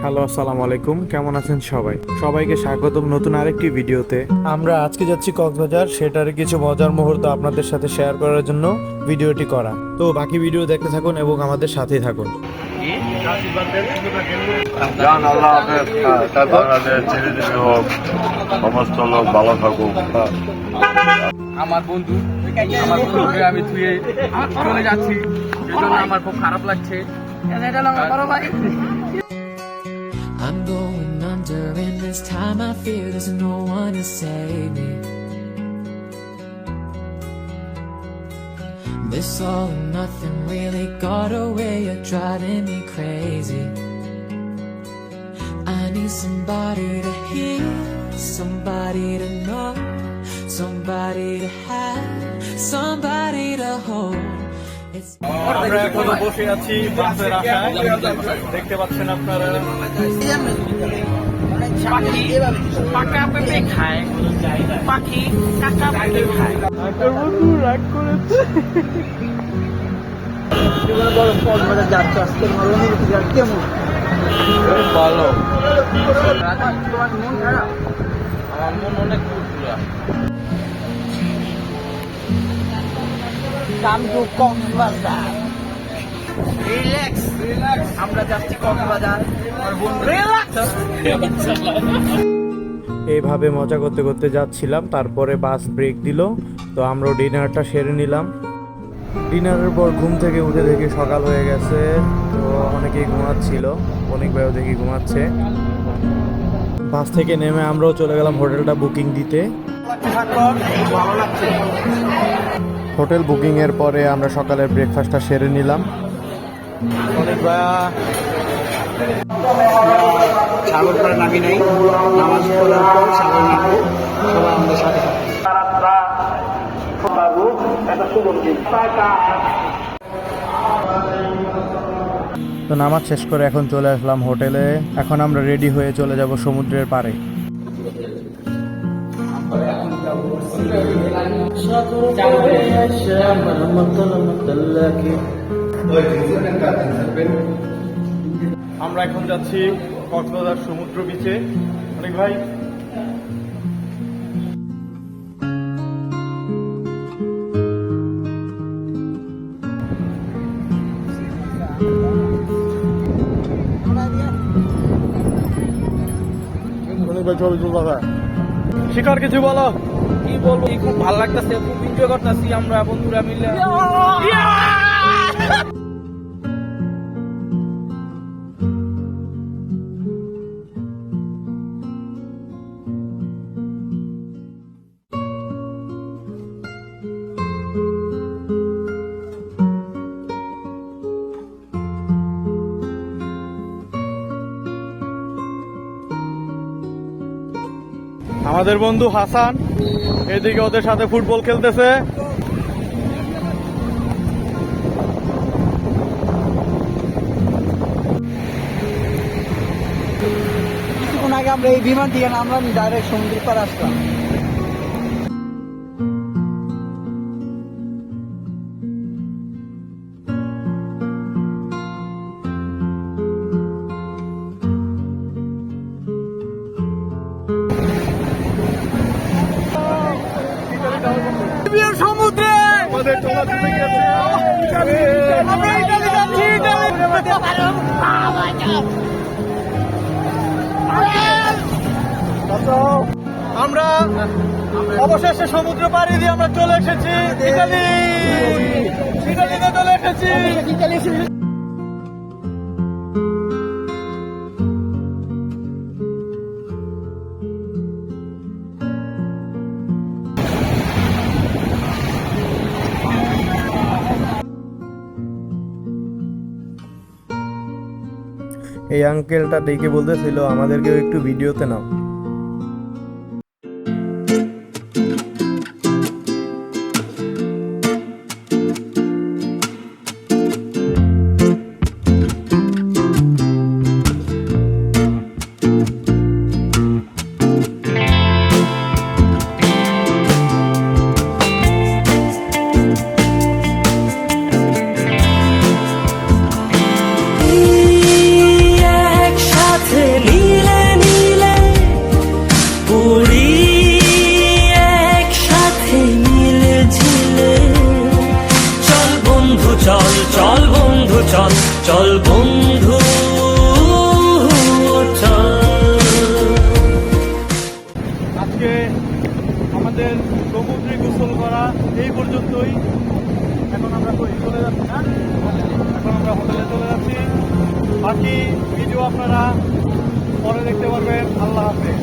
Hello, আসসালামু আলাইকুম। কেমন আছেন সবাই? সবাইকে স্বাগতম নতুন আরেকটি ভিডিওতে। আমরা আজকে যাচ্ছি কক্সবাজার, সেটার কিছু মজার মুহূর্ত আপনাদের সাথে শেয়ার করার জন্য ভিডিওটি করা। তো বাকি ভিডিও দেখতে থাকুন এবং আমাদের সাথেই থাকুন। জান আল্লাহ হাফেজ। বাংলাদেশ চিরজীবী হোক, সমস্ত লোক ভালো থাকুক। আমার বন্ধুকে আমি ধুয়ে চলে যাচ্ছি, সেজন্য আমার খুব খারাপ লাগছে। I'm going under, and this time I fear there's no one to save me. This all or nothing really got a way of driving me crazy. I need somebody to hear, somebody to know, somebody to have, somebody to hold. আমরা এখনো বসে আছি বাসের আশায়। দেখতে পাচ্ছেন আপনারা, পাখি পাকা পেঁপে খায়, পাখি কাঁচা পেঁপে খায়। রাগ করেছে। ভালো, তোমার মন খারাপ? আমার মন অনেক ফুরফুরা। রিল্যাক্স, আমরা যাচ্ছি কক্সবাজার। এইভাবে মজা করতে করতে যাচ্ছিলাম। তারপরে বাস ব্রেক দিল, তো আমরা ডিনারটা সেরে নিলাম। ডিনারের পর ঘুম থেকে উঠে দেখি সকাল হয়ে গেছে। তো অনেকেই ঘুমাচ্ছিল, অনেক ভাইও দেখি ঘুমাচ্ছে। বাস থেকে নেমে আমরাও চলে গেলাম হোটেলটা বুকিং দিতে। হোটেল বুকিং এর পরে আমরা সকালের ব্রেকফাস্টটা সেরে নিলাম। অনেক ভাইয়া সাগর পাড়ে নামি নাই, নামাজ পড়ার পর সাগর নামবো, সবাই আমাদের সাথে তো নামাজ শেষ করে এখন চলে আসলাম হোটেলে। এখন আমরা রেডি হয়ে চলে যাব সমুদ্রের পাড়ে। আমরা এখন যাচ্ছি কক্সবাজার সমুদ্র বিচে। অনেক ভাই শিকার কিছু বলো। কি বলবো, খুব ভালো লাগতেছে, খুব এনজয় করতেছি আমরা বন্ধুরা মিলে। আমাদের বন্ধু হাসান এদিকে ওদের সাথে ফুটবল খেলতেছে। কিছুক্ষণ আগে আমরা এই বিমান থেকে আমরা ডাইরেক্ট সমুদ্রের পাড়ে আসলাম। সমুদ্রে আমাদের ট্রলার ডুবে গেছে। আমরা ইতালি যাচ্ছি, আমরা অবশেষে সমুদ্র পাড়ি দিয়ে আমরা চলে এসেছি ইতালি। ইতালিতে চলে এসেছি। এই আঙ্কেলটা দেখে বলতেছিল আমাদেরকেও একটু ভিডিওতে নাও। চল বন্ধু চল। আজকে আমাদের সমুদ্রে গোসল করা এই পর্যন্তই। এখন আমরা কই চলে যাচ্ছি না? এখন আমরা হোটেলে চলে যাচ্ছি। বাকি ভিডিও আপনারা পরে দেখতে পারবেন। আল্লাহ হাফেজ।